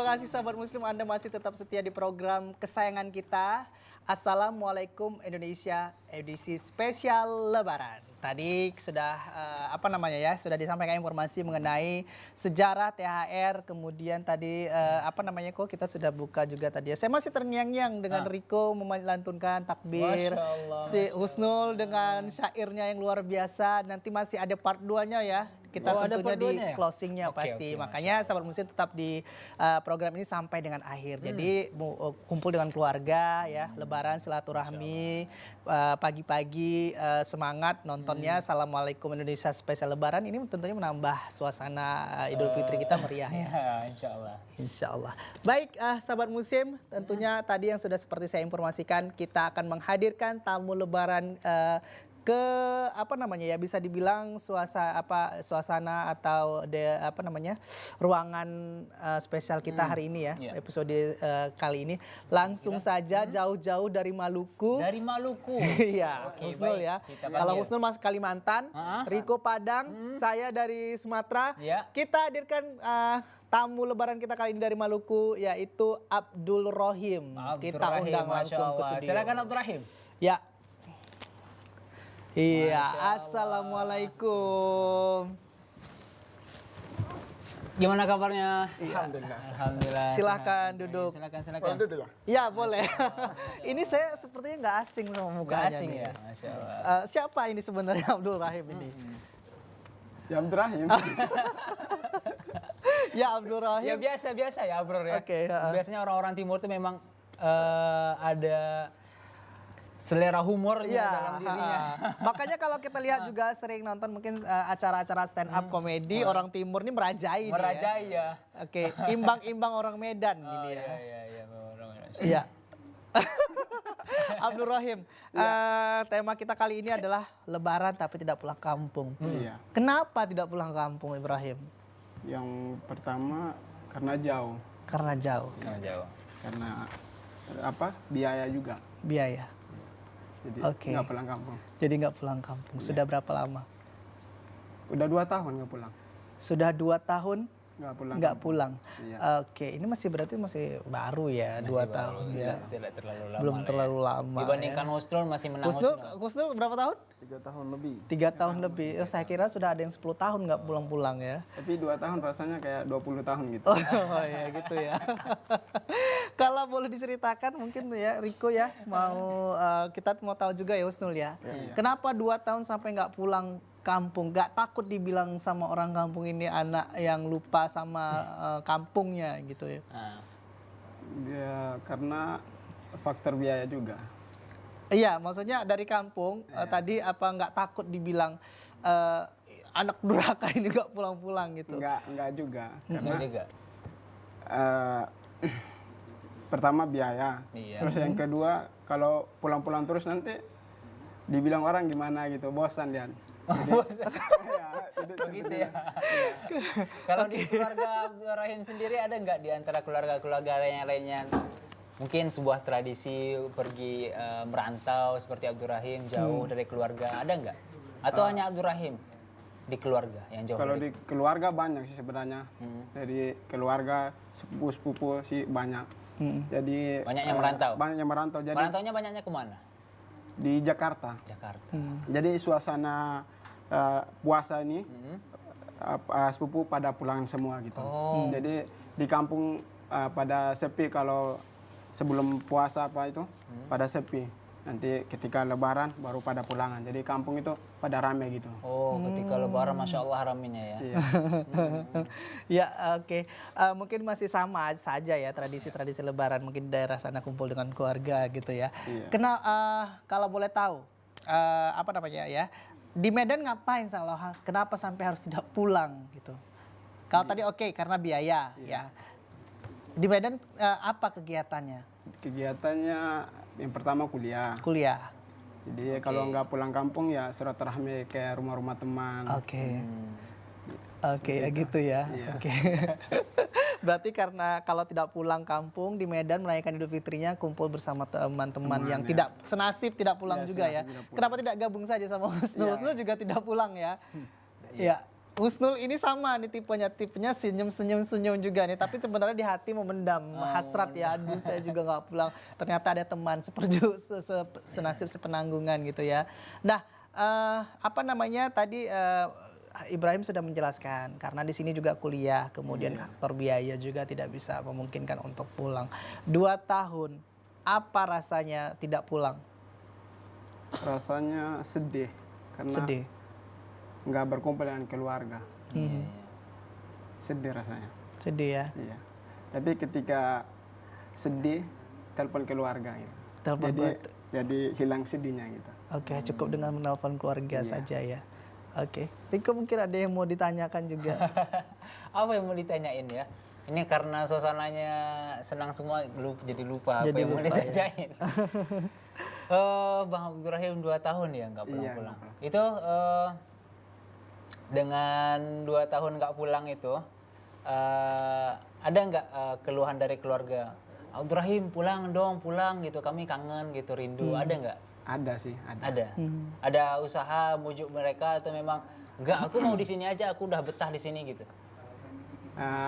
Terima kasih sahabat muslim, Anda masih tetap setia di program kesayangan kita. Assalamualaikum Indonesia, edisi spesial Lebaran. Tadi sudah sudah disampaikan informasi mengenai sejarah THR, kemudian tadi kita sudah buka juga tadi. Saya masih terngiang-ngiang dengan Riko melantunkan takbir. Si Husnul dengan syairnya yang luar biasa. Nanti masih ada part 2-nya ya. Kita tentunya di closingnya pasti. Makanya sahabat muslim tetap di program ini sampai dengan akhir. Jadi kumpul dengan keluarga ya, Lebaran silaturahmi, pagi-pagi semangat nontonnya. Assalamualaikum Indonesia spesial Lebaran ini tentunya menambah suasana Idul Fitri kita meriah ya. Insya Allah. Baik sahabat muslim, tentunya tadi yang sudah seperti saya informasikan, kita akan menghadirkan tamu Lebaran bisa dibilang suasana atau ruangan spesial kita hari ini ya, episode kali ini langsung saja jauh-jauh dari Maluku. Iya, Husnul ya. Kalau Husnul masuk Kalimantan, Riko Padang, saya dari Sumatera. Kita hadirkan tamu Lebaran kita kali ini dari Maluku, yaitu Abdul Rohim. Kita undang langsung ke studio. Silakan Abdul Rohim. Ya. Iya, assalamualaikum. Gimana kabarnya? Alhamdulillah. Silahkan duduk. Silakan. Duduk. Ya boleh. Ini saya sepertinya nggak asing sama mukanya. Nggak asing ya, Masya Allah. Siapa ini sebenarnya Abdul Rohim ini? Ya Abdul Rohim. Ya Abdul Rohim. Ya biasa ya Bro ya. Oke. Biasanya orang-orang timur tuh memang ada selera humor dalam dirinya. Makanya kalau kita lihat juga sering nonton mungkin acara-acara stand up komedi, orang timur ini merajai. Merajai ya. Oke, imbang-imbang orang Medan ini ya. Iya. Abdul Rohim, tema kita kali ini adalah Lebaran tapi tidak pulang kampung. Iya. Kenapa tidak pulang kampung, Ibrahim? Yang pertama karena jauh. Karena jauh. Karena biaya juga. Biaya. Jadi nggak pulang kampung. Jadi nggak pulang kampung. Sudah berapa lama? Udah 2 tahun nggak pulang. Sudah 2 tahun nggak pulang. Iya. Oke, ini berarti masih baru ya, 2 tahun ya. Tidak terlalu lama. Belum terlalu lama. Dibandingkan Husnul masih menang. Husnul berapa tahun? 3 tahun lebih. 3 tahun lebih. Saya kira sudah ada yang 10 tahun nggak pulang-pulang ya. Tapi 2 tahun rasanya kayak 20 tahun gitu. Oh ya gitu ya. Kalau boleh diceritakan mungkin ya Riko ya, kita mau tahu juga ya Husnul ya. Kenapa 2 tahun sampai nggak pulang kampung? Gak takut dibilang sama orang kampung ini anak yang lupa sama kampungnya gitu ya? Ya karena faktor biaya juga. Iya, maksudnya dari kampung tadi nggak takut dibilang anak durhaka ini nggak pulang-pulang gitu? Enggak juga. Karena juga. Pertama biaya. Terus yang kedua kalau pulang-pulang terus nanti dibilang orang gimana gitu, bosan dia. Begitu ya. Kalau di keluarga Abdul Rohim sendiri ada nggak di antara keluarga-keluarga yang lainnya mungkin sebuah tradisi pergi merantau seperti Abdul Rohim jauh dari keluarga, ada nggak? Atau hanya Abdul Rohim di keluarga yang jauh? Kalau di keluarga banyak sih sebenarnya. Dari keluarga sepupu sih banyak. Jadi banyak yang merantau. Banyak yang merantau. Jadi merantaunya banyaknya kemana? Di Jakarta. Jadi suasana puasa ini sepupu pada pulang semua gitu. Jadi di kampung pada sepi kalau sebelum puasa pada sepi. Nanti ketika Lebaran baru pada pulangan. Jadi kampung itu pada rame gitu. Oh, ketika Lebaran Masya Allah raminya ya. Iya. Ya oke. Mungkin masih sama saja ya tradisi-tradisi Lebaran mungkin di daerah sana kumpul dengan keluarga gitu ya. Iya. Kalau boleh tahu di Medan ngapain kenapa sampai harus tidak pulang gitu? Kalau tadi karena biaya ya. Di Medan apa kegiatannya? Kegiatannya yang pertama kuliah. Jadi kalau nggak pulang kampung ya silaturahmi kayak rumah-rumah teman. Oke, gitu ya. Oke. Berarti karena kalau tidak pulang kampung di Medan merayakan Idul Fitrinya kumpul bersama teman-teman yang tidak senasib tidak pulang juga ya. Kenapa tidak gabung saja sama Husnul? Husnul juga tidak pulang ya. Ya. Husnul ini sama nih tipenya senyum juga nih, tapi sebenarnya di hati memendam hasrat ya. Aduh, saya juga nggak pulang. Ternyata ada teman senasib sepenanggungan gitu ya. Nah, apa namanya tadi Ibrahim sudah menjelaskan karena di sini juga kuliah, kemudian faktor biaya juga tidak bisa memungkinkan untuk pulang. 2 tahun, apa rasanya tidak pulang? Rasanya sedih karena Sedih. nggak berkumpul dengan keluarga. Sedih rasanya. Sedih ya. Iya. Tapi ketika sedih, telepon keluarga gitu. Telepon Jadi hilang sedihnya gitu. Oke, cukup dengan menelpon keluarga saja ya. Oke, Riko mungkin ada yang mau ditanyakan juga. Apa yang mau ditanyain ya? Ini karena suasananya senang semua, jadi lupa apa Jadi yang mau lupa, ya. ditanyain. Bang Abdurrahim 2 tahun ya nggak pulang-pulang. nggak pulang. Itu dengan 2 tahun nggak pulang itu, ada nggak keluhan dari keluarga? Abdurrahim pulang dong, pulang gitu, kami kangen gitu, rindu. Ada nggak? Ada sih, ada. Ada. Ada usaha bujuk mereka atau memang enggak, aku mau di sini aja, aku udah betah di sini gitu.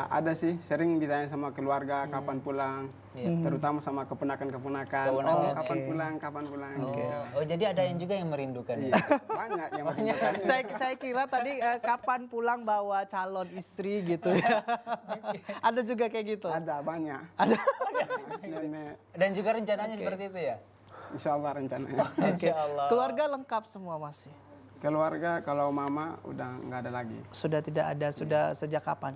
Ada sih, sering ditanya sama keluarga kapan pulang, terutama sama keponakan-keponakan. Keponakan, Oh, kapan pulang. Gitu. Oh, jadi ada yang juga yang merindukan ya. Iya, banyak yang menunjukkan. saya kira tadi kapan pulang bawa calon istri gitu ya. Ada juga kayak gitu. Ada banyak. Ada. Nenek, Dan juga rencananya seperti itu ya. insya Allah rencananya. Oke. Insya Allah. Keluarga lengkap semua masih. Keluarga kalau mama udah nggak ada lagi. Sudah tidak ada, sudah sejak kapan?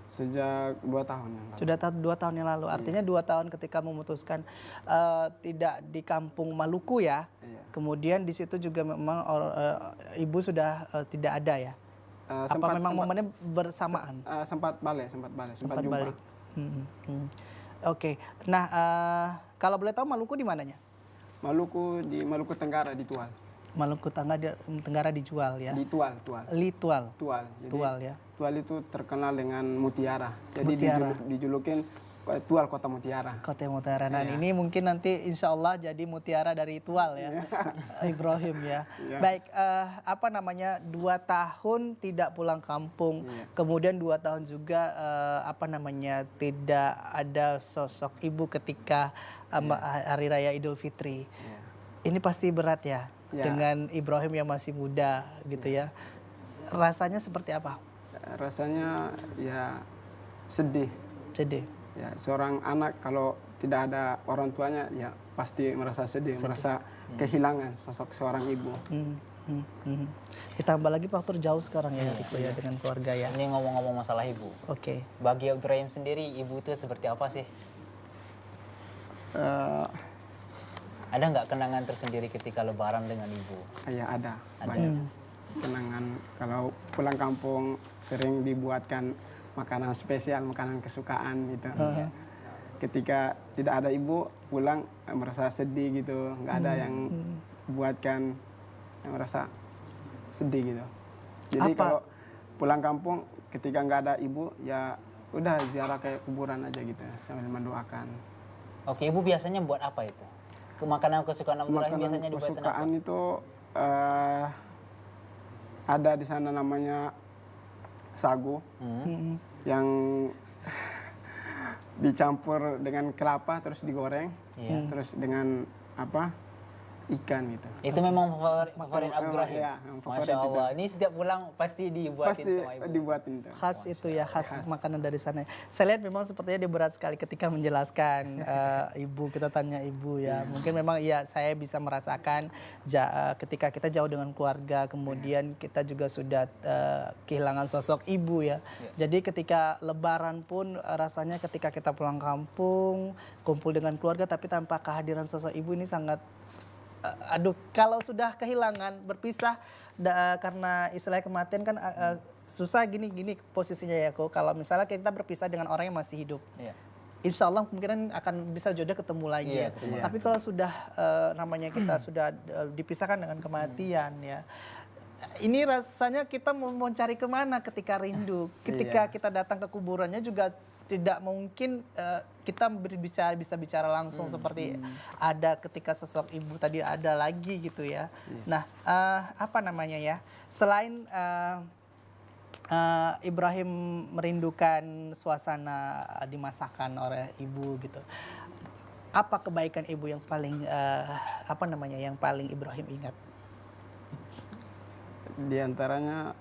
Sejak 2 tahun yang lalu. Sudah 2 tahun yang lalu. Artinya 2 tahun ketika memutuskan tidak di kampung Maluku ya. Iya. Kemudian di situ juga memang ibu sudah tidak ada ya. Apa memang momennya bersamaan? Sempat balik, sempat jumpa. Balik. Oke. Nah, kalau boleh tahu Maluku di mananya? Maluku di Maluku Tenggara di Tual. Maluku Tenggara dijual ya. Di Tual. Litual. Jadi, Tual ya. Tual itu terkenal dengan mutiara. Jadi Mutiara. dijulukin Tual Kota Mutiara. Kota Mutiara. Nah, ini mungkin nanti insya Allah jadi mutiara dari Tual ya. Ibrahim ya. Iya. Baik, apa namanya 2 tahun tidak pulang kampung. Kemudian 2 tahun juga apa namanya tidak ada sosok ibu ketika Hari Raya Idul Fitri. Ini pasti berat ya. Dengan Ibrahim yang masih muda gitu ya. Rasanya seperti apa? Rasanya ya sedih. Sedih. Ya, seorang anak kalau tidak ada orang tuanya ya pasti merasa sedih. Merasa kehilangan sosok seorang ibu. Ditambah lagi faktor jauh sekarang ya, Riko ya dengan keluarga ya. Ini ngomong-ngomong masalah ibu. Oke. Bagi Abdurrahim sendiri, ibu itu seperti apa sih? Ada nggak kenangan tersendiri ketika lebaran dengan ibu? Ya ada. Banyak kenangan. Kalau pulang kampung sering dibuatkan makanan spesial, makanan kesukaan gitu. Ketika tidak ada ibu, pulang merasa sedih gitu. Nggak ada yang buatkan, merasa sedih gitu. Jadi kalau pulang kampung ketika nggak ada ibu, ya udah ziarah ke kuburan aja gitu sambil mendoakan. Oke, ibu biasanya buat apa itu? Makanan kesukaan Abdurrahim biasanya dibuat apa? Kesukaan itu ada di sana namanya sagu yang dicampur dengan kelapa terus digoreng, terus dengan ikan gitu. Itu memang favorit Abdurrahim. Iya, yang favorit Masya Allah. Ini setiap pulang pasti dibuatin Pasti sama ibu. dibuatin tuh. Khas itu ya, khas makanan dari sana. Saya lihat memang sepertinya dia berat sekali ketika menjelaskan ibu, kita tanya ibu ya. Mungkin memang ya saya bisa merasakan ketika kita jauh dengan keluarga, kemudian kita juga sudah kehilangan sosok ibu ya. Jadi ketika lebaran pun rasanya ketika kita pulang kampung, kumpul dengan keluarga tapi tanpa kehadiran sosok ibu ini sangat aduh, kalau sudah kehilangan berpisah karena istilah kematian kan susah gini posisinya ya kok. Kalau misalnya kita berpisah dengan orang yang masih hidup, insya Allah kemungkinan akan bisa jodoh ketemu lagi ya. Tapi kalau sudah namanya kita sudah dipisahkan dengan kematian ya, ini rasanya kita mau mencari kemana ketika rindu. Ketika kita datang ke kuburannya juga tidak mungkin kita bisa bicara langsung seperti ada ketika sosok ibu tadi ada lagi gitu ya. Nah, apa namanya ya? Selain Ibrahim merindukan suasana dimasakan oleh ibu gitu. Apa kebaikan ibu yang paling yang paling Ibrahim ingat? Di antaranya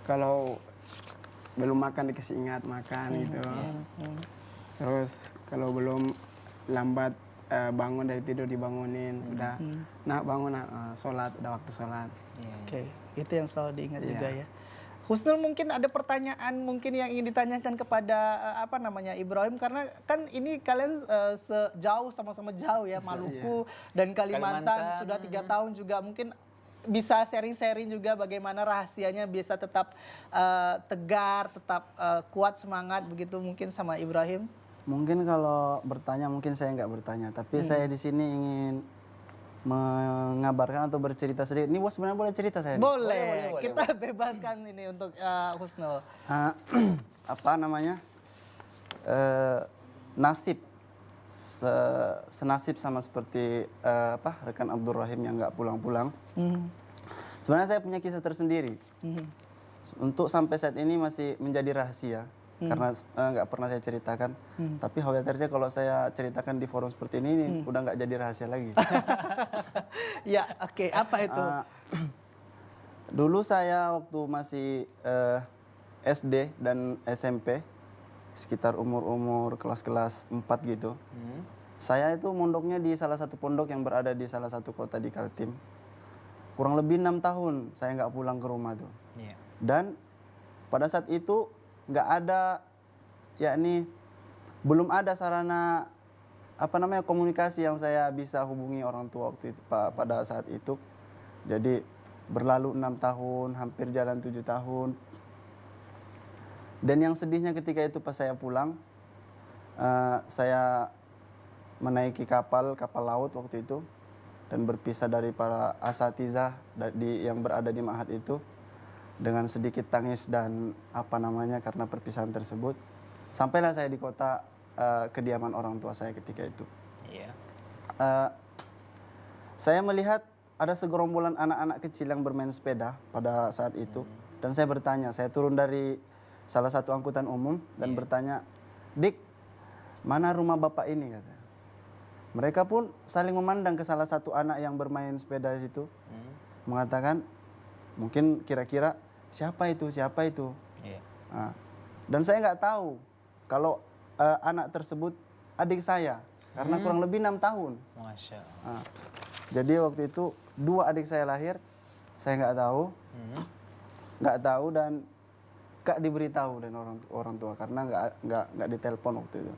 kalau belum makan dikasih ingat makan gitu. Terus kalau belum lambat bangun dari tidur dibangunin, udah nak bangun nak, sholat, udah waktu sholat. Oke, itu yang selalu diingat juga ya. Husnul, mungkin ada pertanyaan mungkin yang ingin ditanyakan kepada Ibrahim, karena kan ini kalian sama-sama jauh ya, Maluku dan Kalimantan sudah 3 tahun juga, mungkin bisa sharing-sharing juga bagaimana rahasianya bisa tetap tegar, tetap kuat semangat begitu mungkin sama Ibrahim. Mungkin kalau bertanya mungkin saya nggak bertanya, tapi saya di sini ingin mengabarkan atau bercerita sedikit. Ini bos sebenarnya boleh cerita saya? Boleh. Kita bebaskan ini untuk Husnul. Nasib senasib sama seperti rekan Abdul Rahim yang nggak pulang-pulang. Sebenarnya saya punya kisah tersendiri. Untuk sampai saat ini masih menjadi rahasia. Karena nggak pernah saya ceritakan, tapi khawatirnya kalau saya ceritakan di forum seperti ini udah nggak jadi rahasia lagi. Ya, oke. Apa itu? Dulu saya waktu masih SD dan SMP, sekitar umur kelas-kelas 4 gitu, saya itu mondoknya di salah satu pondok yang berada di salah satu kota di Kaltim. Kurang lebih 6 tahun saya nggak pulang ke rumah tuh. Dan pada saat itu nggak ada, belum ada sarana komunikasi yang saya bisa hubungi orang tua waktu itu pada saat itu. Jadi berlalu 6 tahun, hampir jalan 7 tahun. Dan yang sedihnya ketika itu pas saya pulang, saya menaiki kapal laut waktu itu dan berpisah dari para asatizah yang berada di ma'had itu. Dengan sedikit tangis dan karena perpisahan tersebut, sampailah saya di kota kediaman orang tua saya ketika itu. Saya melihat ada segerombolan anak-anak kecil yang bermain sepeda pada saat itu, dan saya bertanya, saya turun dari salah satu angkutan umum dan bertanya, "Dik, mana rumah bapak ini?" katanya. Mereka pun saling memandang ke salah satu anak yang bermain sepeda itu, mengatakan, mungkin kira-kira siapa itu. Dan saya nggak tahu kalau anak tersebut adik saya, karena kurang lebih 6 tahun. Masya Allah. Jadi waktu itu 2 adik saya lahir, saya nggak tahu dan gak diberitahu dan orang tua karena nggak ditelepon waktu itu.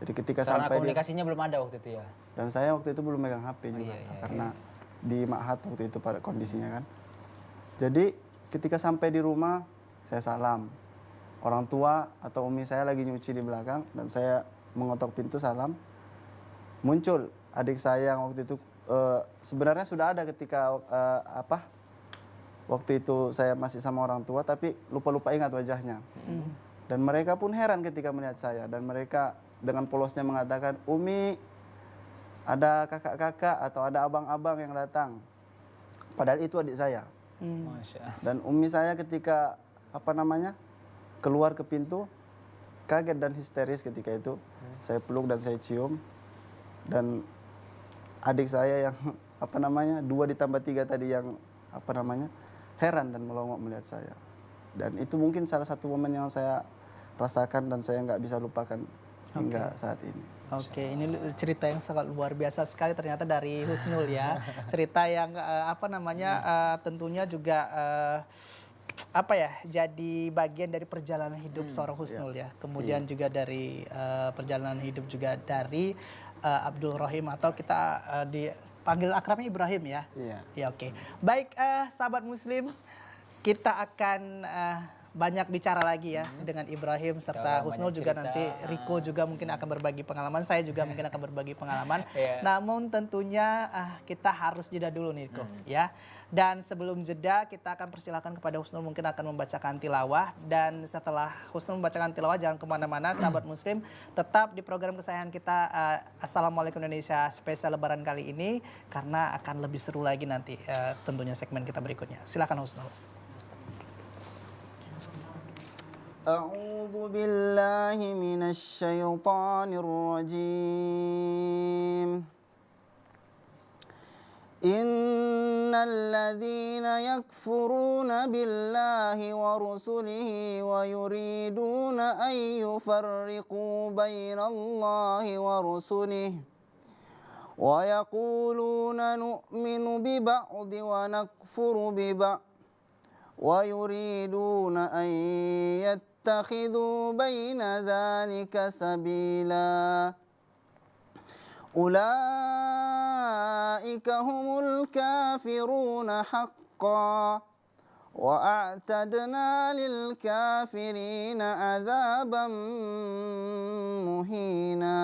Jadi ketika karena sampai komunikasinya belum ada waktu itu ya. Dan saya waktu itu belum megang HP juga karena di ma'had waktu itu pada kondisinya kan. Jadi ketika sampai di rumah, saya salam. Orang tua atau umi saya lagi nyuci di belakang dan saya mengotok pintu salam. Muncul adik saya yang waktu itu sebenarnya sudah ada ketika waktu itu saya masih sama orang tua tapi lupa ingat wajahnya. Dan mereka pun heran ketika melihat saya dan mereka dengan polosnya mengatakan, "Umi, ada kakak-kakak atau ada abang-abang yang datang." Padahal itu adik saya. Dan umi saya ketika keluar ke pintu kaget dan histeris ketika itu. Saya peluk dan saya cium. Dan adik saya yang 2 ditambah 3 tadi yang heran dan melongok melihat saya. Dan itu mungkin salah satu momen yang saya rasakan dan saya nggak bisa lupakan hingga saat ini. Oke, ini cerita yang sangat luar biasa sekali ternyata dari Husnul ya. Cerita yang tentunya juga jadi bagian dari perjalanan hidup seorang Husnul ya. Kemudian juga dari perjalanan hidup juga dari Abdul Rahim atau kita dipanggil akrabnya Ibrahim ya. Ya, oke. Baik, sahabat muslim, kita akan banyak bicara lagi ya dengan Ibrahim serta Husnul juga cerita. Nanti Riko juga mungkin akan berbagi pengalaman, saya juga mungkin akan berbagi pengalaman. Namun tentunya kita harus jeda dulu nih Riko ya. Dan sebelum jeda kita akan persilakan kepada Husnul mungkin akan membacakan tilawah, dan setelah Husnul membacakan tilawah jangan kemana-mana sahabat muslim, tetap di program kesayangan kita Assalamualaikum Indonesia spesial Lebaran kali ini karena akan lebih seru lagi nanti tentunya segmen kita berikutnya. Silakan Husnul. أعوذ بالله من الشيطان الرجيم. إن الذين يكفرون بالله ورسله ويريدون أن يفرقوا بين الله ورسله ويقولون نؤمن ببعض ونكفر ببعض ويريدون أن يتخذوا بين ذلك سبيلا أولئك هم الكافرون حقا وأعتدنا للكافرين عذابا مهينا.